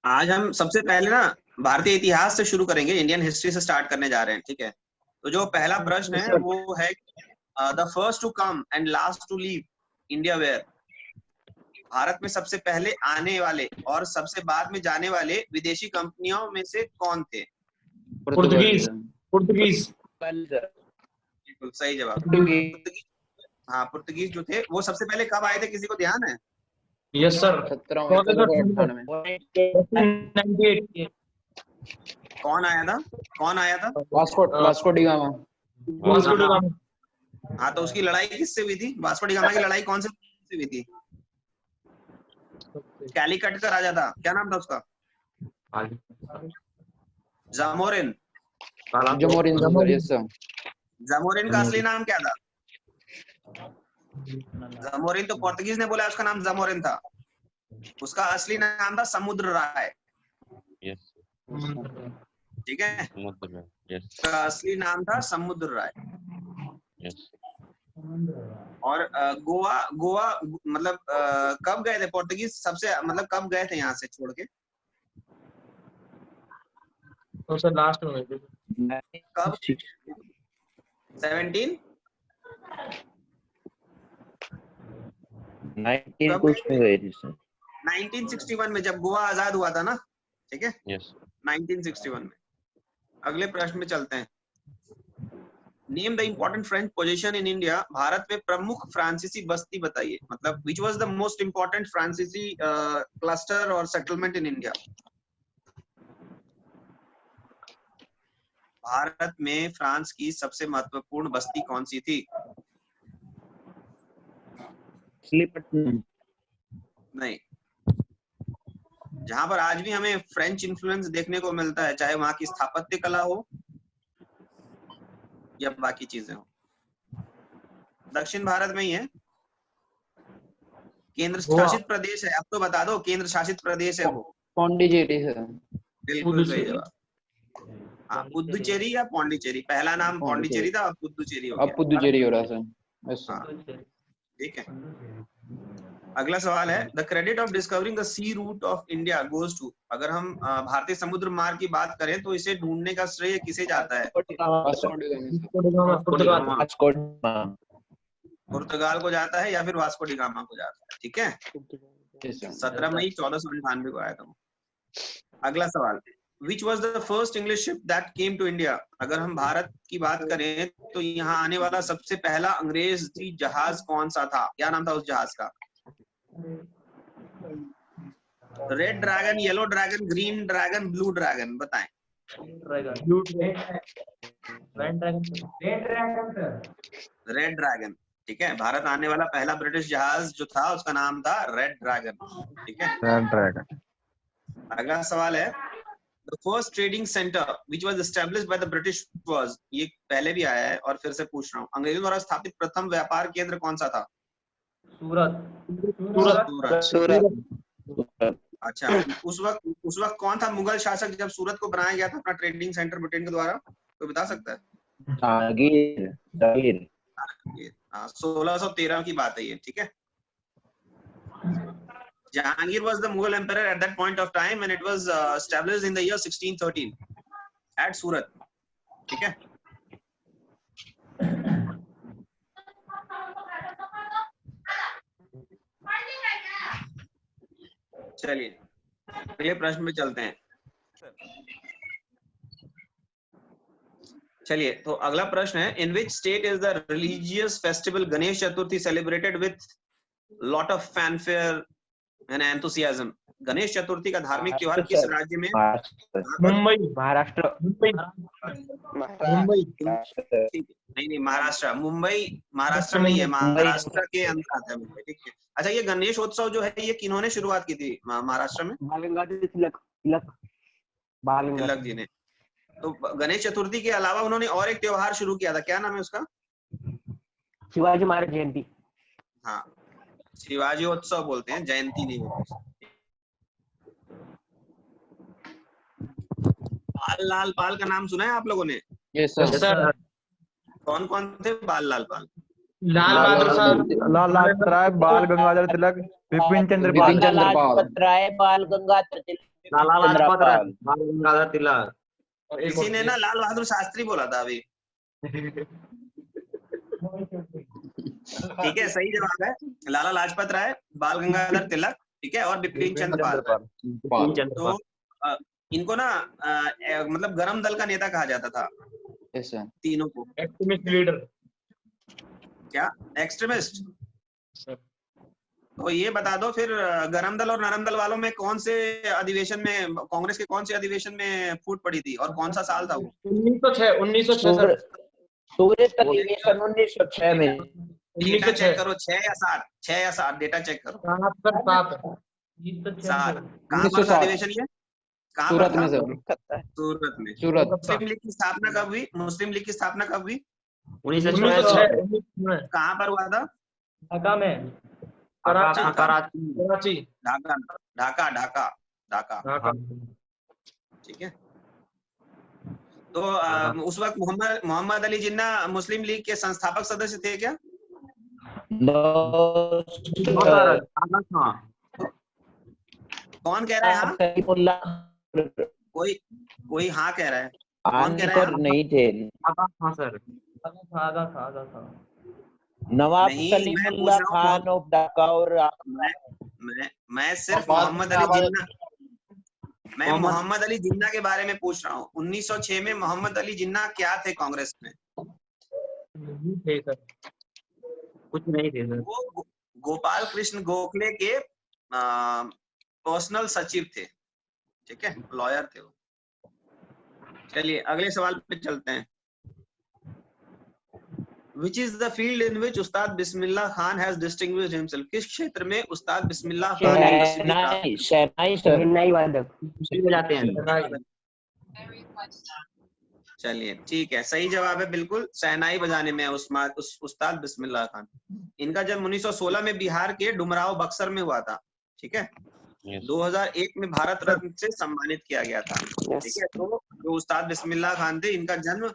आज हम सबसे पहले ना भारतीय इतिहास से शुरू करेंगे, इंडियन हिस्ट्री से स्टार्ट करने जा रहे हैं, ठीक है। तो जो पहला प्रश्न है वो है the first to come and last to leave India where. Bharat में सबसे पहले आने वाले और सबसे बाद में जाने वाले विदेशी कंपनियों में से कौन थे? पुर्तगीज। पुर्तगीज। बिल्कुल सही जवाब। पुर्तगीज। हाँ, पुर्तगीज जो थे वो सबसे पहले कब आए थे, किसी को ध्यान है? Yes sir. 1798। कौन आया था? कौन आया था? Vasco D gamma. Vasco D gamma. हाँ, तो उसकी लड़ाई किससे हुई थी? वास्को डी गामा की लड़ाई कौन से हुई थी? कैलीकट का राजा था, क्या नाम था उसका? जामोरिन। जामोरिन का असली नाम क्या था? जामोरिन तो पोर्तुगीज ने बोला उसका नाम जामोरिन था, उसका असली नाम था समुद्र राय। ठीक है, उसका असली नाम था समुद्र राय। और गोवा गोवा मतलब कब गए थे पोर्तुगीज? सबसे मतलब कब गए थे यहाँ से छोड़ के? तो सर लास्ट में कब? 17 1961 में, जब गोवा आजाद हुआ था ना, ठीक है। 1961 में। अगले प्रश्न में चलते हैं। Name the important French position in India. Bharat में प्रमुख फ्रांसीसी बस्ती बताइए, मतलब which was the most important फ्रांसीसी क्लस्टर और सेटलमेंट इन इंडिया। भारत में फ्रांस की सबसे महत्वपूर्ण बस्ती कौन सी थी? नहीं, जहां पर आज भी हमें फ्रेंच इन्फ्लुएंस देखने को मिलता है, चाहे वहां की स्थापत्य कला हो या बाकी चीजें हो। दक्षिण भारत में ही है, केंद्र शासित प्रदेश है। अब तो बता दो, केंद्र शासित प्रदेश है वो। पौंडीचेरी है। बिल्कुल सही जवाब। हाँ, पुदुचेरी या पौंडीचेरी। पहला नाम पौंडीचेरी था, अब पुदुचेरी हो गया। अब पुदुचेरी हो रहा है। ठीक है, अगला सवाल है the credit of discovering the sea route of India goes to. अगर हम भारतीय समुद्र मार्ग की बात करें तो इसे ढूंढने का श्रेय किसे जाता है? पुर्तगाल को जाता है या फिर वास्को डी गामा को जाता है, ठीक है। 17 मई 1498 को आया था वो। अगला सवाल, which was the first English ship that came to India. अगर हम भारत की बात करें तो यहाँ आने वाला सबसे पहला अंग्रेजी जहाज कौन सा था? क्या नाम था उस जहाज का? Red dragon, yellow dragon, green dragon, blue dragon, बताएं। रेड ड्रैगन, ठीक है। भारत आने वाला पहला ब्रिटिश जहाज जो था उसका नाम था रेड ड्रैगन, ठीक है। Red dragon. अगला सवाल है the first trading centre which was established by the British was. ये पहले भी आया है और फिर से पूछ रहा हूँ, अंग्रेजों द्वारा स्थापित प्रथम व्यापार केंद्र कौन सा था? सूरत। अच्छा, उस वक्त कौन था मुगल शासक जब सूरत को बनाया गया था अपना ट्रेडिंग सेंटर ब्रिटेन के द्वारा? कोई बता सकता है? जहांगीर। 1613 की बात है ये, ठीक है। Jahangir was the Mughal emperor at that point of time and it was established in the year 1613 at Surat, ठीक है। चलिए अगले प्रश्न में चलते हैं। चलिए, तो अगला प्रश्न है in which state is the religious festival Ganesh Chaturthi celebrated with lot of fanfare and enthusiasm. Ganesh Chaturthi का धार्मिक त्योहार किस राज्य में? मुंबई। महाराष्ट्र। मुंबई। नहीं, महाराष्ट्र। मुंबई महाराष्ट्र नहीं है, महाराष्ट्र के अंदर आता है मुंबई, ठीक है। अच्छा, ये गणेश उत्सव जो है ये किन्होंने शुरुआत की थी महाराष्ट्र में? तिलक जी ने। तो गणेश चतुर्थी के अलावा उन्होंने और एक त्योहार शुरू किया था, क्या नाम है उसका? शिवाजी महाराज जयंती। हाँ, शिवाजी उत्सव बोलते हैं, जयंती नहीं बोलते। बाल लाल पाल का नाम सुना है आप लोगों ने? Yes sir. कौन कौन थे बाल लाल पाल? लाल बहादुर शास्त्री, लाल लाजपत राय, बाल गंगाधर तिलक, बिपिन चंद्र पाल। लाजपत राय, बाल गंगाधर तिलक, लाला लाजपत राय, चंद्रपाल। बाल गंगाधर तिलक। और एक किसी ने ना लाल बहादुर शास्त्री बोला था अभी। ठीक है, सही जवाब है लाला लाजपत राय, बाल गंगाधर तिलक, ठीक है, और बिपिन चंद्र पाल। तो इनको ना मतलब गरम दल का नेता कहा जाता था यस सर। तीनों को। Extremist leader. क्या एक्सट्रीमिस्ट? सर तो ये बता दो फिर, गरम दल और नरम दल वालों में कौन से अधिवेशन में, कांग्रेस के कौन से अधिवेशन में फूट पड़ी थी और कौन सा साल था वो? 1906 सर। कांग्रेस अधिवेशन 1906 में। डेटा चेक करो, 6 या 7, 6 या 7, डेटा चेक करो। 7। कहाँ पर था अधिवेशन ये? कहाँ पर सूरत था? में सर। सूरत में। सूरत। मुस्लिम लीग की स्थापना कब हुई? मुस्लिम लीग की स्थापना कब हुई? 1906 कहाँ पर हुआ था? ढाका में। कराची। ढाका, ढाका, ढाका, ढाका। ठीक है। तो उस वक्त मोहम्मद अली जिन्ना मुस्लिम लीग के संस्थापक सदस्य थे क्या? कौन कह रहा है हाँ? कोई हाँ कह रहा है। कौन कह रहा है हाँ? नहीं थे। सर नवाब नहीं, कलीमुल्लाह खान ऑफ ढाका और मैं सिर्फ मोहम्मद अली जिन्ना, मैं मोहम्मद अली जिन्ना के बारे में पूछ रहा हूँ। 1906 में मोहम्मद अली जिन्ना क्या थे कांग्रेस में? कुछ नहीं थे सर। वो गोपाल कृष्ण गोखले के पर्सनल सचिव थे, ठीक है, लॉयर थे वो। चलिए अगले सवाल पे चलते हैं। Which is the field in which Ustad Bismillah Khan has distinguished himself? किस क्षेत्र में उस्ताद बिस्मिल्लाह खान ने प्रसिद्धि प्राप्त? शहनाई वादक जाते हैं। चलिए ठीक है, सही जवाब है बिल्कुल, शहनाई बजाने में उस्ताद बिस्मिल्लाह खान। इनका जन्म 1916 में बिहार के डुमराव बक्सर में हुआ था, ठीक है। 2001 में भारत रत्न से सम्मानित किया गया था, ठीक है। तो जो उस्ताद बिस्मिल्लाह खान थे, इनका जन्म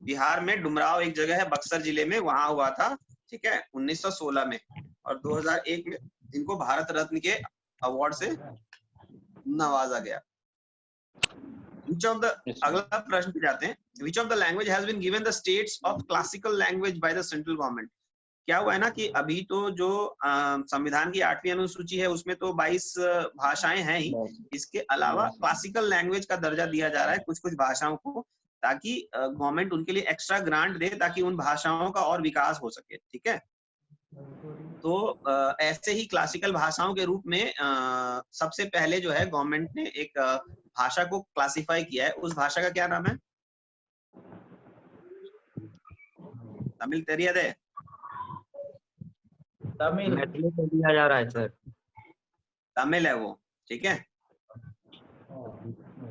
बिहार में डुमराव एक जगह है बक्सर जिले में, वहां हुआ था, ठीक है, 1916 में। और 2001 में इनको भारत रत्न के अवार्ड से नवाजा गया। अगला प्रश्न पे जाते हैं। Which of the language has been given the status of classical language by the central government? क्या हुआ है ना कि अभी तो जो संविधान की 8वीं अनुसूची है उसमें तो 22 भाषाएं हैं ही, इसके अलावा क्लासिकल लैंग्वेज का दर्जा दिया जा रहा है कुछ कुछ भाषाओं को, ताकि गवर्नमेंट उनके लिए एक्स्ट्रा ग्रांट दे ताकि उन भाषाओं का और विकास हो सके, ठीक है। तो ऐसे ही क्लासिकल भाषाओं के रूप में सबसे पहले जो है गवर्नमेंट ने एक भाषा को क्लासिफाई किया है। उस भाषा का क्या नाम है? तमिल तेरिया दे। तमिल दिया जा रहा है सर। तमिल है वो, ठीक है।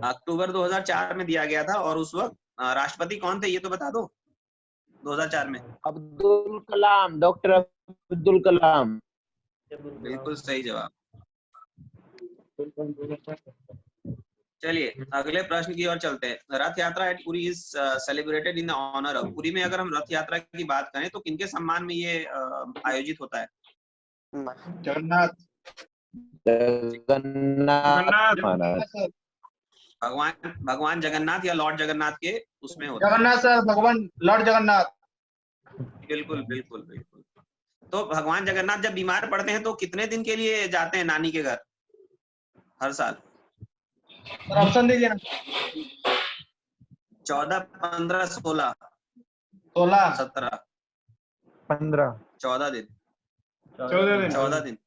अक्टूबर 2004 में दिया गया था। और उस वक्त राष्ट्रपति कौन थे ये तो बता दो? 2004 में अब्दुल कलाम, डॉक्टर अब्दुल कलाम। बिल्कुल सही जवाब। चलिए अगले प्रश्न की ओर चलते हैं। Rath Yatra at Puri is celebrated in the honour of. Puri में अगर हम रथ यात्रा की बात करें तो किनके सम्मान में ये आयोजित होता है? जगन्नाथ महाराज। भगवान जगन्नाथ या लॉर्ड जगन्नाथ के उसमें होता है। जगन्नाथ सर, भगवान लॉर्ड जगन्नाथ। बिल्कुल बिल्कुल बिल्कुल। तो भगवान जगन्नाथ जब बीमार पड़ते हैं तो कितने दिन के लिए जाते हैं नानी के घर हर साल? ऑप्शन दीजिए ना। 14, 15, 16, 16, 17, 15, 14 दिन। 14 दिन।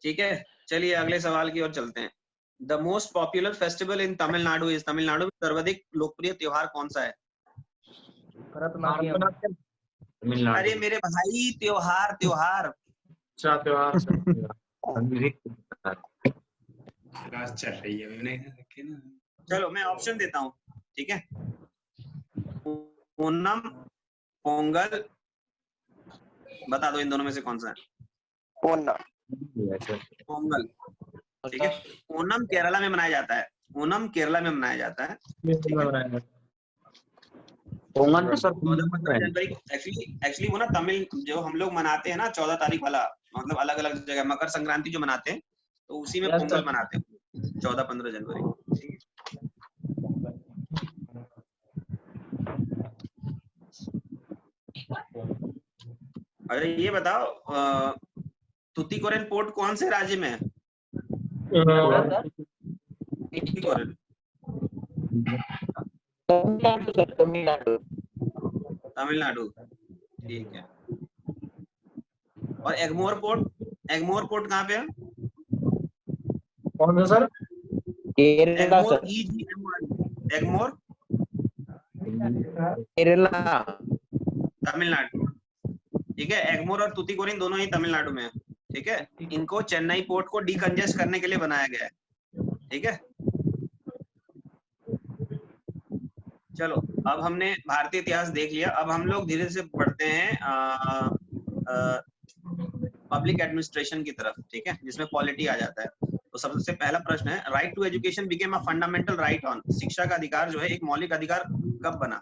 ठीक है, चलिए अगले सवाल की ओर चलते हैं। The most popular festival in Tamil Nadu is. Tamil Nadu में सर्वाधिक लोकप्रिय त्योहार कौन सा है? अरे मेरे भाई, त्योहार त्योहार चल रही है मैंने रखे ना। चलो मैं ऑप्शन देता हूँ, ठीक है। ओनम, पोंगल, बता दो इन दोनों में से कौन सा है? पोंगल, ठीक है। ओनम केरला में मनाया जाता है। ओनम केरला में मनाया जाता है। पोंगल तो सर 14-15 जनवरी को एक्चुअली वो ना तमिल जो हम लोग मनाते हैं ना 14 तारीख वाला, मतलब अलग अलग जगह मकर संक्रांति जो मनाते हैं तो उसी में Yes, पोंगल sir. मनाते हैं 14-15 जनवरी। ठीक है, अरे ये बताओ तुतीकोरिन पोर्ट कौन से राज्य में है? तुतीकोरिन तमिलनाडु सर, तमिलनाडु। तमिलनाडु, ठीक है। और एगमोर पोर्ट कहाँ पे है? कौन सा सर? केरला एगमोर, सर, एगमोर केरला। तमिलनाडु, ठीक है। एगमोर और तुतीकोरिन दोनों ही तमिलनाडु में है, ठीक है। इनको चेन्नई पोर्ट को डीकंजेस्ट करने के लिए बनाया गया है, ठीक है। चलो, अब हमने भारतीय इतिहास देख लिया। अब हम लोग धीरे से बढ़ते हैं पब्लिक एडमिनिस्ट्रेशन की तरफ, ठीक है, जिसमें पॉलिटी आ जाता है। तो सबसे पहला प्रश्न है, right to education became a fundamental right on, शिक्षा का अधिकार जो है एक मौलिक अधिकार कब बना?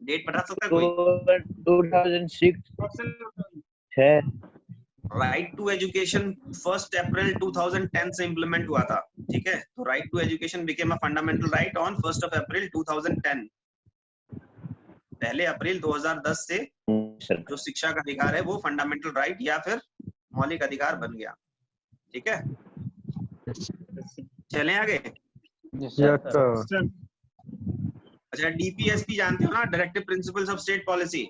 डेट बता सकता है कोई? 2006 है। राइट टू एजुकेशन 1 अप्रैल 2010 से इम्प्लीमेंट हुआ था, ठीक है। तो right to education became a fundamental right on 1 April 2010। पहले अप्रैल 2010 से जो शिक्षा का अधिकार है वो फंडामेंटल राइट या फिर मौलिक अधिकार बन गया, ठीक है। चलें आगे। अच्छा, डीपीएसपी जानते हो ना, directive principles of state policy.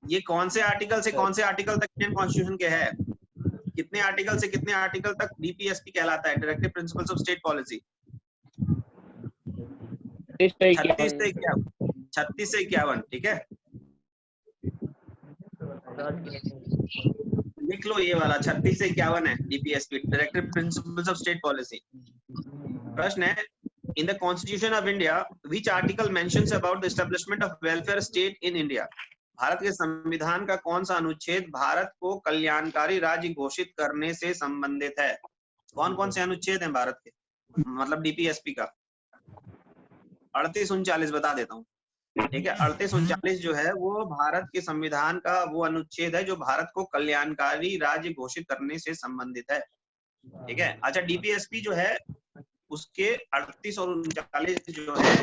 ये कौन से आर्टिकल से कौन से आर्टिकल तक इंडियन कॉन्स्टिट्यूशन के है? कितने आर्टिकल से कितने आर्टिकल तक डीपीएसपी कहलाता है, directive principles of state policy? 36 से 51, ठीक है। लिख लो ये वाला, 36 से 51 है DPSP, directive principles of state policy. प्रश्न है, in the constitution of India which article mentions about the establishment of welfare state in India? Bharat के संविधान का कौन सा अनुच्छेद भारत को कल्याणकारी राज्य घोषित करने से संबंधित है? कौन कौन से अनुच्छेद हैं भारत के, मतलब डीपीएसपी का? 38-39 बता देता हूँ, ठीक है। 38-39 जो है वो भारत के संविधान का वो अनुच्छेद है जो भारत को कल्याणकारी राज्य घोषित करने से संबंधित है, ठीक है। अच्छा, डीपीएसपी जो है उसके 38 और 39 जो है,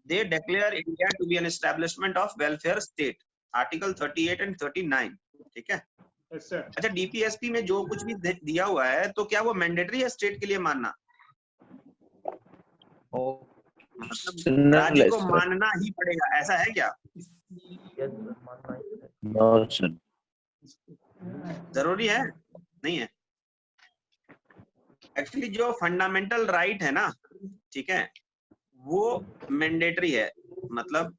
they declare India to be an establishment of welfare state, article 38 and 39, ठीक है। अच्छा, डीपीएसपी में जो कुछ भी दिया हुआ है तो क्या वो मैंडेटरी है स्टेट के लिए मानना? मतलब राज्य को मानना ही पड़ेगा, ऐसा है क्या? जरूरी है? नहीं है। एक्चुअली जो फंडामेंटल राइट है ना, ठीक है, वो मैंडेटरी है। मतलब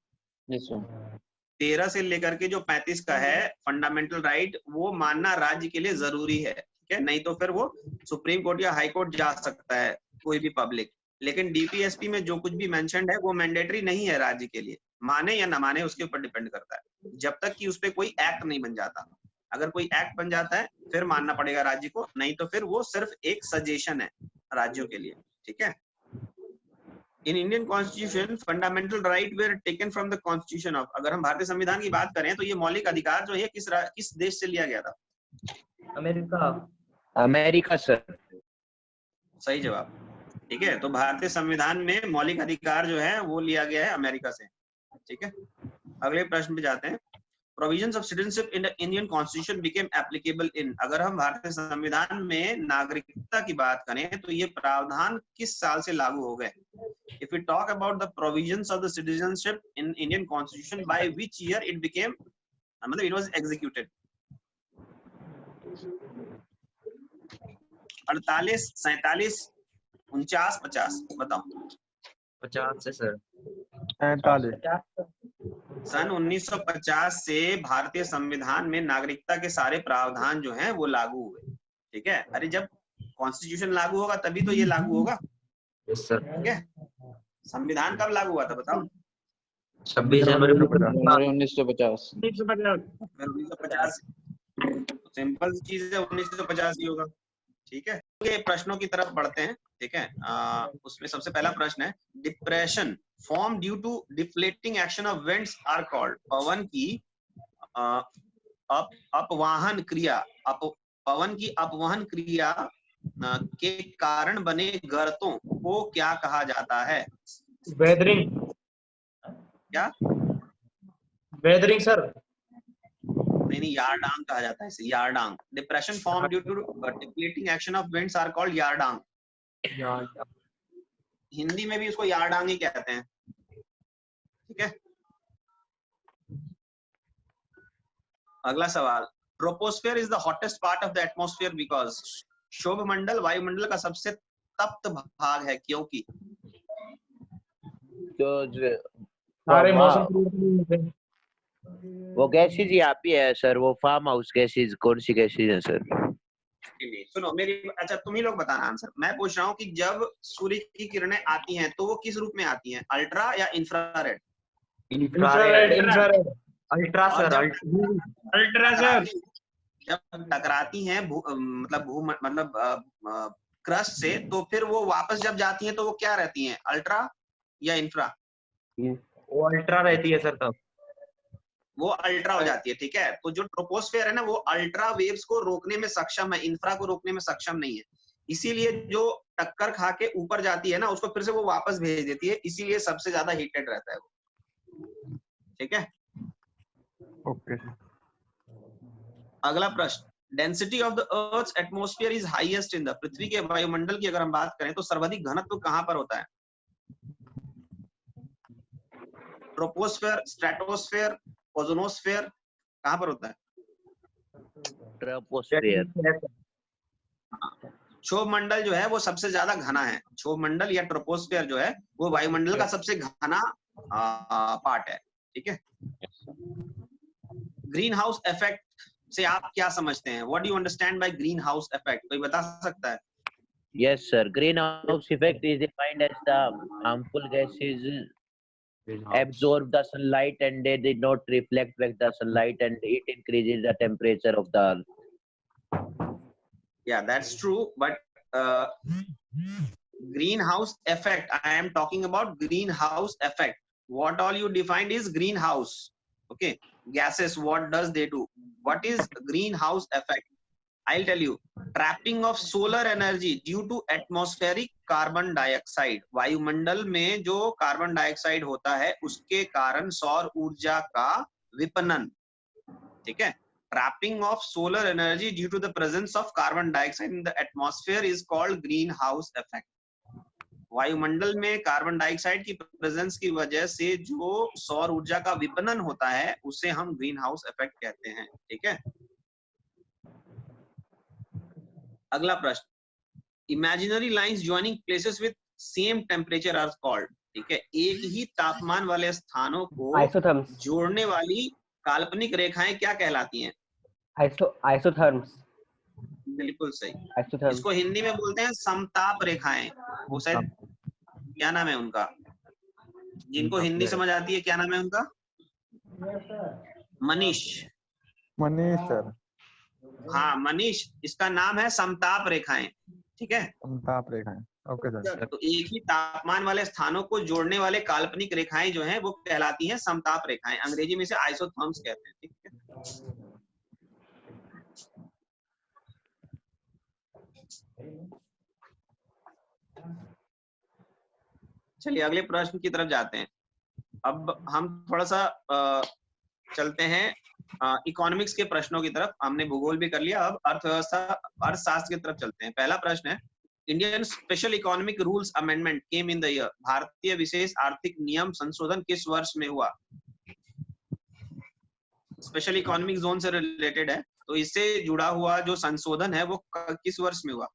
13 से लेकर के जो 35 का है फंडामेंटल राइट, वो मानना राज्य के लिए जरूरी है, ठीक है। नहीं तो फिर वो सुप्रीम कोर्ट या हाई कोर्ट जा सकता है कोई भी पब्लिक। लेकिन डीपीएसपी में जो कुछ भी मेंशन्ड है वो मैंडेटरी नहीं है राज्य के लिए, माने या ना माने उसके ऊपर डिपेंड करता है, जब तक कि उस पर कोई एक्ट नहीं बन जाता। अगर कोई एक्ट बन जाता है फिर मानना पड़ेगा राज्य को, नहीं तो फिर वो सिर्फ एक सजेशन है राज्यों के लिए, ठीक है। इन Indian constitution fundamental right where taken from the constitution of, अगर हम भारतीय संविधान की बात करें तो ये मौलिक अधिकार जो है किस देश से लिया गया था? America sir. सही जवाब, ठीक है। तो भारतीय संविधान में मौलिक अधिकार जो है वो लिया गया है अमेरिका से, ठीक है। अगले प्रश्न पे जाते हैं। Provisions of citizenship in the Indian constitution became applicable in, अगर हम भारतीय संविधान में नागरिकता की बात करें तो ये प्रावधान किस साल से लागू हो गए? If we talk about the provisions of the citizenship in Indian constitution, by which year it became, मतलब इट वाज एग्जीक्यूटेड? 48, 47, 49, 50, बताओ। 50 से सर। 45। सन 1950 से भारतीय संविधान में नागरिकता के सारे प्रावधान जो हैं वो लागू हुए, ठीक है। अरे जब कॉन्स्टिट्यूशन लागू होगा तभी तो ये लागू होगा, ठीक है। संविधान कब लागू हुआ था बताओ? 26 जनवरी 1950। 1950। सिंपल चीज है, 1950 ही होगा, ठीक है। ये प्रश्नों की तरफ बढ़ते हैं, ठीक है। उसमें सबसे पहला प्रश्न है, depression form due to deflating action of winds are called, पवन की अपवाहन क्रिया, पवन की अपवहन क्रिया के कारण बने गर्तों को क्या कहा जाता है? वेदरिंग। क्या? Weathering sir. नहीं, यारडांग कहा जाता है इसे, yardang. Depression form due to depleting action of winds are called yardang. Hindi में भी उसको यारडांग ही कहते हैं, ठीक है। अगला सवाल, troposphere is the hottest part of the atmosphere because. शोभमंडल वायुमंडल का सबसे तप्त भाग है क्योंकि। तो सारे वहाँ मौसम वो गैसेज ही आती है सर, वो फार्म हाउस गैसेज, कौन सी गैसेज है सर? सुनो मेरी, अच्छा तुम ही लोग बताना आंसर। मैं पूछ रहा हूँ कि जब सूर्य की किरणें आती हैं तो वो किस रूप में आती हैं, अल्ट्रा या infrared? Infrared. Infrared. Ultra sir, ultra sir. जब टकराती हैं मतलब क्रस्ट से, तो फिर वो वापस जब जाती हैं तो वो क्या रहती हैं, अल्ट्रा या इंफ्रा? वो अल्ट्रा रहती है सर तब। वो अल्ट्रा हो जाती है, ठीक है। तो जो ट्रोपोस्फेयर है ना, वो अल्ट्रा वेव्स को रोकने में सक्षम है, इंफ्रा को रोकने में सक्षम नहीं है। इसीलिए जो टक्कर खा के ऊपर जाती है ना, उसको फिर से वो वापस भेज देती है, इसीलिए सबसे ज्यादा हीटेड रहता है वो, ठीक है। ओके। अगला प्रश्न, density of the earth's atmosphere is highest in the. पृथ्वी के वायुमंडल की अगर हम बात करें तो सर्वाधिक घनत्व कहां पर होता है? ट्रोपोस्फेयर, स्ट्रेटोस्फेयर, ओजोनोस्फेयर, कहां पर होता है? ट्रोपोस्फेयर। क्षोभ मंडल जो है वो सबसे ज्यादा घना है। क्षोभ मंडल या ट्रोपोस्फेयर जो है वो वायुमंडल का सबसे घना पार्ट है, ठीक है। ग्रीन हाउस इफेक्ट से आप क्या समझते हैं? What do you understand by green house effect? कोई बता सकता है? Yes sir, greenhouse effect is defined as the harmful gases absorb the sunlight and they did not reflect back the sunlight and it increases the temperature of the earth. Yeah, that's true, but greenhouse effect, I am talking about greenhouse effect. What all you defined is greenhouse, okay. Gases, what does they do? What is greenhouse effect? I'll tell you, trapping of solar energy due to atmospheric carbon dioxide. वायुमंडल में जो carbon dioxide होता है उसके कारण सौर ऊर्जा का विपणन, ठीक है। Trapping of solar energy due to the presence of carbon dioxide in the atmosphere is called greenhouse effect. वायुमंडल में कार्बन डाइऑक्साइड की प्रेजेंस की वजह से जो सौर ऊर्जा का विपणन होता है उसे हम ग्रीन हाउस इफेक्ट कहते हैं, ठीक है। अगला प्रश्न, imaginary lines joining places with same temperature are called, ठीक है। एक ही तापमान वाले स्थानों को जोड़ने वाली काल्पनिक रेखाएं क्या कहलाती हैं? आइसोथर्म्स। बिल्कुल सही। इसको हिंदी में बोलते हैं समताप रेखाएं। वो शायद क्या नाम है उनका, जिनको हिंदी समझ आती है, क्या नाम है उनका? मनीष। मनीष सर। हाँ मनीष, इसका नाम है समताप रेखाएं, ठीक है। समताप रेखाएं, ओके सर। तो एक ही तापमान वाले स्थानों को जोड़ने वाले काल्पनिक रेखाएं जो हैं वो कहलाती हैं समताप रेखाएं। अंग्रेजी में इसे आइसोथर्म्स कहते हैं, ठीक है। चलिए अगले प्रश्न की तरफ जाते हैं। अब हम थोड़ा सा चलते हैं इकोनॉमिक्स के प्रश्नों की तरफ। हमने भूगोल भी कर लिया, अब अर्थव्यवस्था अर्थशास्त्र की तरफ चलते हैं। पहला प्रश्न है, Indian special economic rules amendment came in the year. भारतीय विशेष आर्थिक नियम संशोधन किस वर्ष में हुआ? स्पेशल इकोनॉमिक जोन से रिलेटेड है, तो इससे जुड़ा हुआ जो संशोधन है वो किस वर्ष में हुआ?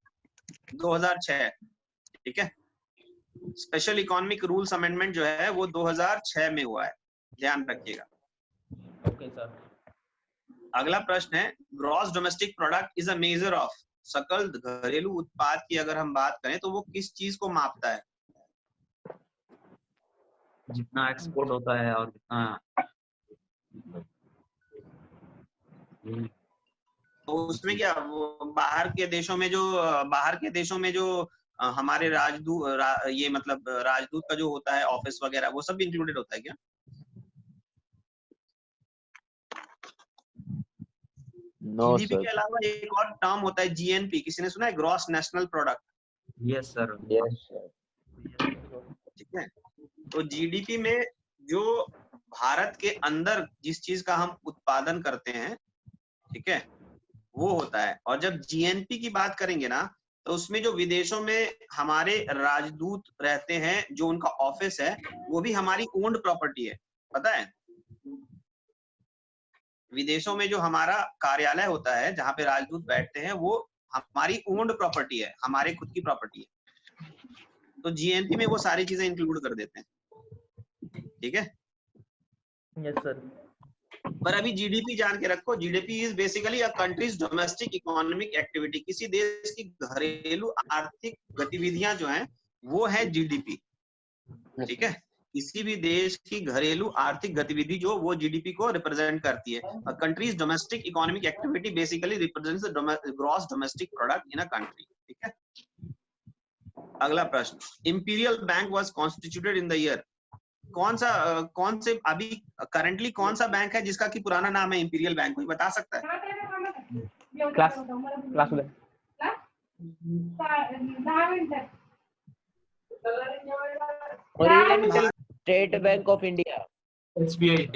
2006, ठीक है। स्पेशल इकोनॉमिक रूल्स अमेंडमेंट जो है वो 2006 में हुआ है, ध्यान रखिएगा। Okay sir. अगला प्रश्न है, gross domestic product is a measure of. सकल घरेलू उत्पाद की अगर हम बात करें तो वो किस चीज को मापता है? जितना एक्सपोर्ट होता है और जितना तो उसमें क्या वो बाहर के देशों में जो हमारे ये मतलब राजदूत का जो होता है ऑफिस वगैरह, वो सब इंक्लूडेड होता है क्या? No, GDP sir. के अलावा एक और टर्म होता है जीएनपी, किसी ने सुना है? Gross national product. Yes sir. Yes, sir. ठीक है, तो जीडीपी में जो भारत के अंदर जिस चीज का हम उत्पादन करते हैं, ठीक है, वो होता है। और जब जीएनपी की बात करेंगे ना, तो उसमें जो विदेशों में हमारे राजदूत रहते हैं, जो उनका ऑफिस है, वो भी हमारी ओन्ड प्रॉपर्टी है, पता है? विदेशों में जो हमारा कार्यालय होता है, जहाँ पे राजदूत बैठते हैं, वो हमारी ओन्ड प्रॉपर्टी है, हमारे खुद की प्रॉपर्टी है। तो जीएनपी में वो सारी चीजें इंक्लूड कर देते हैं, ठीक है। Yes sir. पर अभी जीडीपी जान के रखो, GDP is basically a countries domestic economic activity. किसी देश की घरेलू आर्थिक गतिविधियां जो हैं, वो है जीडीपी, ठीक है। किसी भी देश की घरेलू आर्थिक गतिविधि जो वो जीडीपी को रिप्रेजेंट करती है। Countries domestic economic activity basically represents the gross domestic product in a country, ठीक है। अगला प्रश्न, imperial bank was constituted in the year. कौन से अभी करंटली कौन सा बैंक है जिसका कि पुराना नाम है इंपीरियल बैंक? कोई बता सकता है? क्लास में Oriental State Bank of India. SBI.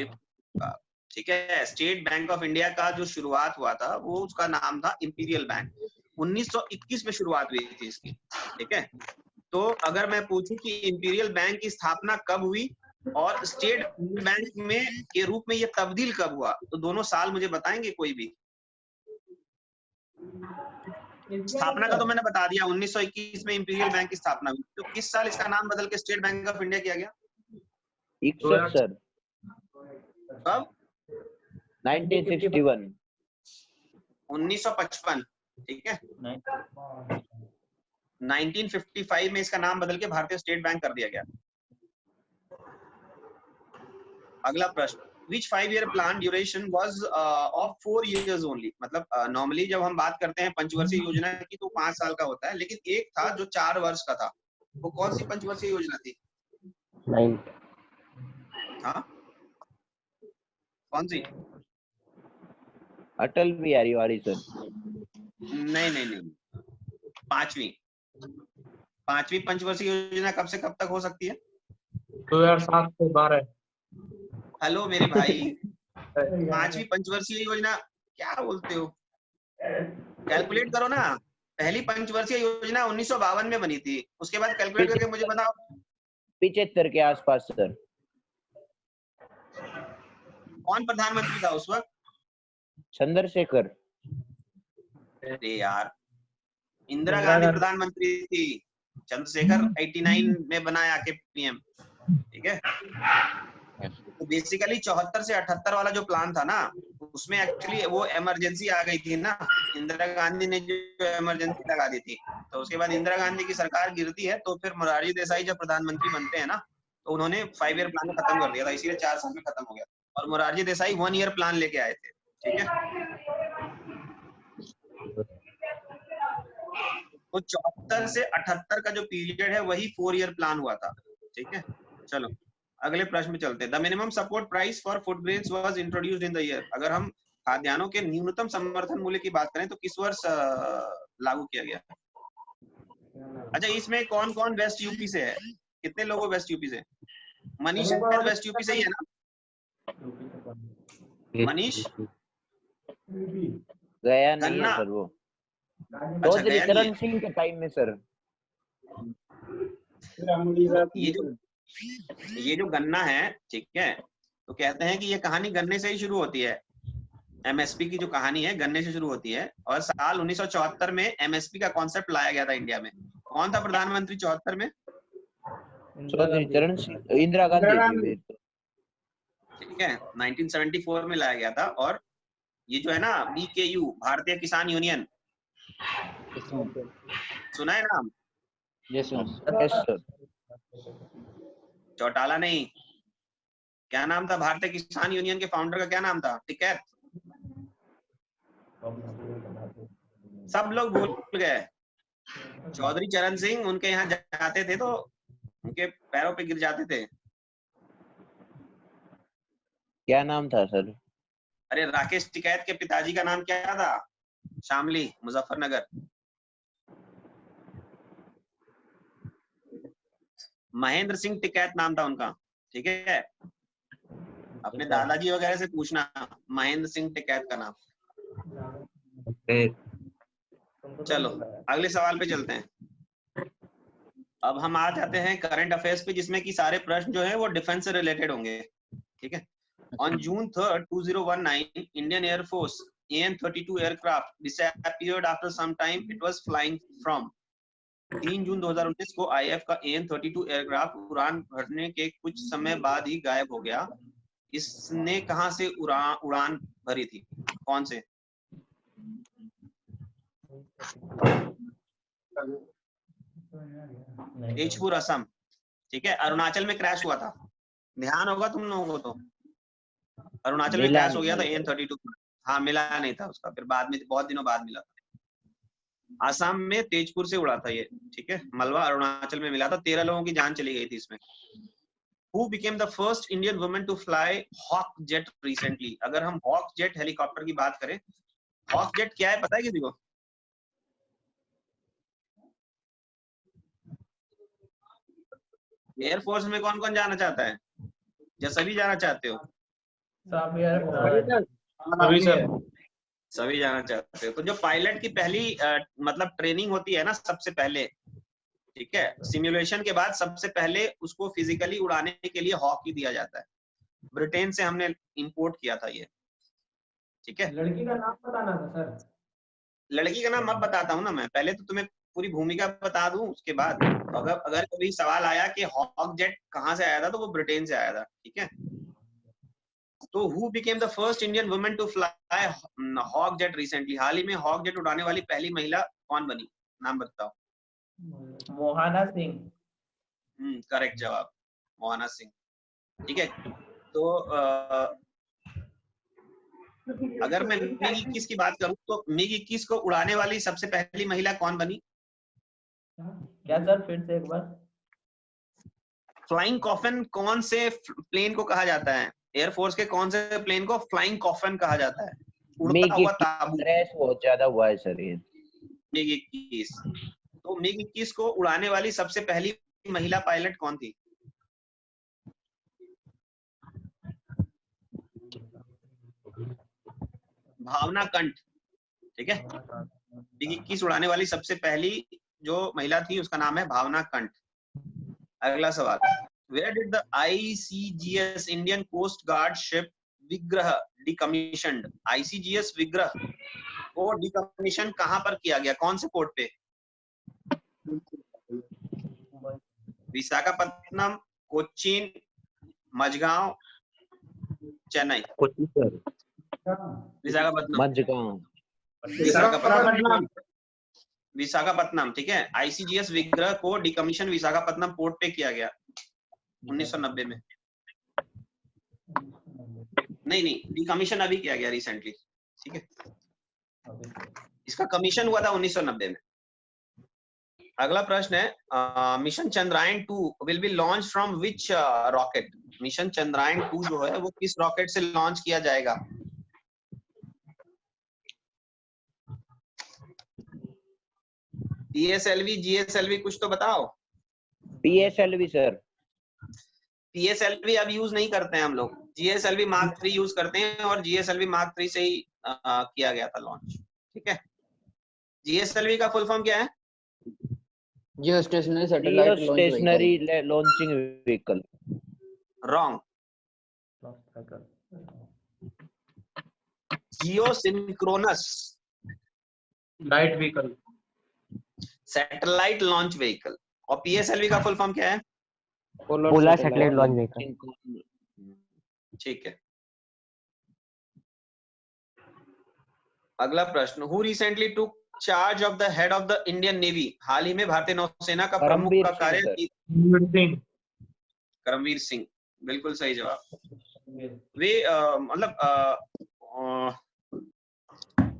ठीक है, स्टेट बैंक ऑफ इंडिया का जो शुरुआत हुआ था, वो उसका नाम था इंपीरियल बैंक। 1921 में शुरुआत हुई थी इसकी, ठीक है। तो अगर मैं पूछूं कि इंपीरियल बैंक की स्थापना कब हुई और स्टेट बैंक में के रूप में ये तब्दील कब हुआ, तो दोनों साल मुझे बताएंगे कोई भी? स्थापना का तो मैंने बता दिया, 1921 में इंपीरियल बैंक की स्थापना हुई। तो किस साल इसका नाम बदल के स्टेट बैंक ऑफ इंडिया किया गया? 61 sir. कब? 1961. 1955, ठीक है। 1955 में इसका नाम बदल के भारतीय स्टेट बैंक कर दिया गया। अगला प्रश्न, which 5-year plan duration was of 4 years only? मतलब नॉर्मली जब हम बात करते हैं पंचवर्षीय योजना की तो 5 साल का होता है, लेकिन एक था जो 4 वर्ष का था। वो कौन सी पंचवर्षीय योजना थी? 9 हाँ, कौन सी? अटल बिहारी वारी सर। नहीं, पांचवी पंचवर्षीय योजना कब से कब तक हो सकती है? 2007 से 12। हेलो मेरे भाई, पांचवी पंचवर्षीय योजना क्या बोलते हो? कैलकुलेट करो ना। पहली पंचवर्षीय योजना 1952 में बनी थी, उसके बाद कैलकुलेट करके मुझे बताओ। 75 के आसपास सर। कौन प्रधानमंत्री था उस वक्त? चंद्रशेखर। अरे यार, इंदिरा गांधी प्रधानमंत्री थी। चंद्रशेखर 89 में बनाया आके पीएम, ठीक है। तो बेसिकली 74 से 78 वाला जो प्लान था ना, उसमें एक्चुअली वो इमरजेंसी आ गई थी ना, इंदिरा गांधी ने जो इमरजेंसी लगा दी थी। तो उसके बाद इंदिरा गांधी की सरकार गिरती है, तो फिर मोरारजी देसाई जब प्रधानमंत्री बनते हैं ना, तो उन्होंने 5 ईयर प्लान खत्म कर दिया था, इसीलिए 4 साल में खत्म हो गया। और मोरारजी देसाई 1 ईयर प्लान लेके आए थे, ठीक है। तो 74 से 78 का जो पीरियड है वही 4 ईयर प्लान हुआ था, ठीक है। चलो अगले प्रश्न में चलते हैं। The minimum support price for food grains was introduced in the year. अगर हम खाद्यान्नों के न्यूनतम समर्थन मूल्य की बात करें तो किस वर्ष लागू किया गया? अच्छा, इसमें कौन कौन वेस्ट यूपी से है? कितने लोग वेस्ट यूपी से? मनीष वेस्ट यूपी से ही है ना? मनीष गया नहीं है सर वो। चौधरी चरण सिंह के टाइम में सर। ये जो गन्ना है, ठीक है, तो कहते हैं कि ये कहानी गन्ने से ही शुरू होती है। एमएसपी की जो कहानी है गन्ने से शुरू होती है। और साल 1974 में एमएसपी का कॉन्सेप्ट लाया गया था इंडिया में। कौन था प्रधानमंत्री 74 में? चौधरी चरण सिंह, इंदिरा गांधी, ठीक है। 1974 में लाया गया था। और ये जो है ना बीकेयू, भारतीय किसान यूनियन, सुना है नाम? Yes sir. चौटाला नहीं, क्या नाम था भारतीय किसान यूनियन के फाउंडर का? क्या नाम था? टिकैत। सब लोग भूल गए। चौधरी चरण सिंह, उनके यहाँ जाते थे तो उनके पैरों पे गिर जाते थे। क्या नाम था सर? अरे राकेश टिकैत के पिताजी का नाम क्या था? शामली, मुजफ्फरनगर। महेंद्र सिंह टिकैत नाम था उनका, ठीक है। अपने दादाजी वगैरह से पूछना महेंद्र सिंह टिकैत का नाम। चलो अगले सवाल पे चलते हैं। अब हम आ जाते हैं करंट अफेयर्स पे, जिसमें कि सारे प्रश्न जो है वो डिफेंस से रिलेटेड होंगे, ठीक है। On June 3, 2019 Indian air force AN-32 aircraft disappeared after some time it was flying from। 3 जून 2019 को IF का AN-32 एयरक्राफ्ट उड़ान भरने के कुछ समय बाद ही गायब हो गया। इसने कहां से उड़ान भरी थी? कौन से? तेजपुर, असम, ठीक है। अरुणाचल में क्रैश हुआ था, ध्यान होगा तुम लोगों को। तो अरुणाचल में क्रैश हो गया था AN-32। हाँ, मिला नहीं था उसका, फिर बाद में बहुत दिनों बाद मिला था। असम में तेजपुर से उड़ा था ये, ठीक है। मलबा अरुणाचल में मिला था। 13 लोगों की जान चली गई थी इसमें। Who became the first Indian woman to fly Hawk Jet recently? अगर हम Hawk Jet हेलीकॉप्टर की बात करें, Hawk Jet क्या है पता है किसी को? एयरफोर्स में कौन कौन जाना चाहता है? या सभी जाना चाहते हो? सभी जाना चाहते हो। तो जो पायलट की पहली मतलब ट्रेनिंग होती है ना, सबसे पहले, ठीक है, सिमुलेशन के बाद सबसे पहले उसको फिजिकली उड़ाने के लिए हॉक ही दिया जाता है। ब्रिटेन से हमने इंपोर्ट किया था ये, ठीक है। लड़की का नाम बताना था सर। लड़की का नाम अब बताता हूँ ना मैं, पहले तो तुम्हें पूरी भूमिका बता दूं, उसके बाद अगर कभी सवाल आया कि हॉक जेट कहाँ से आया था, तो वो ब्रिटेन से आया था, ठीक है। तो who became the first Indian woman to fly Hawk Jet recently? हाल ही में हॉक जेट उड़ाने वाली पहली महिला कौन बनी? नाम बताओ। मोहाना सिंह। करेक्ट जवाब, मोहाना सिंह, ठीक है। तो अगर मैं MiG-21 की बात करूं, तो MiG-21 को उड़ाने वाली सबसे पहली महिला कौन बनी? क्या सर, फिर से एक बार। फ्लाइंग कॉफिन कौन से प्लेन को कहा जाता है? एयरफोर्स के कौन से प्लेन को फ्लाइंग कॉफिन कहा जाता है? उड़ता हुआ ताबूत। क्रैश बहुत ज्यादा हुआ है सर ये। MiG-21। तो MiG-21 को उड़ाने वाली सबसे पहली महिला पायलट कौन थी? भावना कंठ, ठीक है। MiG-21 उड़ाने वाली सबसे पहली जो महिला थी उसका नाम है भावना कंठ। अगला सवाल, Where did the ICGS Indian Coast Guard ship विग्रह decommissioned? ICGS विग्रह को डिकमीशन कहां पर किया गया? कौन से पोर्ट पे? विशाखापत्तनम, कोच्चिन, मझगांव, चेन्नई। कोच्चि सर। विशाखापत्तनम। विशाखापत्तनम। विशाखापत्तनम, ठीक है। ICGS विग्रह को डिकमीशन विशाखापत्तनम पोर्ट पे किया गया 1990 में। नहीं, डिकमीशन अभी किया गया रिसेंटली, ठीक है। इसका कमीशन हुआ था 1990 में। अगला प्रश्न है, mission Chandrayaan 2 will be launch from which rocket? Mission Chandrayaan 2 जो है वो किस रॉकेट से लॉन्च किया जाएगा? PSLV, GSLV कुछ तो बताओ। PSLV sir. PSLV अब यूज नहीं करते हैं हम लोग, GSLV Mark 3 यूज करते हैं, और GSLV Mark 3 से ही किया गया था लॉन्च, ठीक है। GSLV का फुल फॉर्म क्या है? Geostationary satellite launching vehicle. Wrong. Geosynchronous light vehicle. Satellite launch vehicle. और PSLV का फुल फॉर्म क्या है? Polar satellite launch vehicle. ठीक है। अगला प्रश्न, who recently took charge of the head of the Indian navy? हाल ही में भारतीय नौसेना का प्रमुख का कार्य? करमवीर सिंह, बिल्कुल सही जवाब। वे मतलब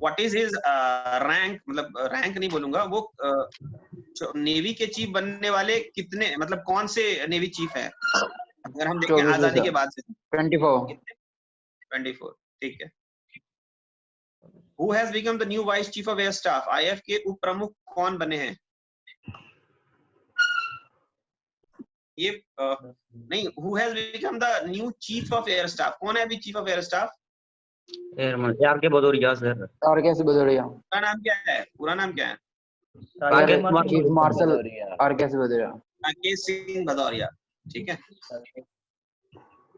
व्हाट इज हिज रैंक, मतलब रैंक नहीं बोलूंगा, वो नेवी के चीफ बनने वाले कितने, मतलब कौन से नेवी चीफ है? अगर हम देखें आजादी के बाद से 24, ठीक है। Who has become the new vice chief of air staff? IF के उप प्रमुख कौन बने हैं? ये नहीं, who has become the new chief of air staff? कौन है अभी chief of air staff? यार के भदौरिया सर। और कैसे भदौरिया? पूरा नाम क्या है? पूरा नाम क्या है? चीफ मार्शल और कैसे भदौरिया? राकेश सिंह भदौरिया। ठीक है,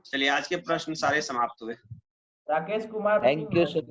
चलिए आज के प्रश्न सारे समाप्त हुए। Rakesh Kumar. Thank you, sir.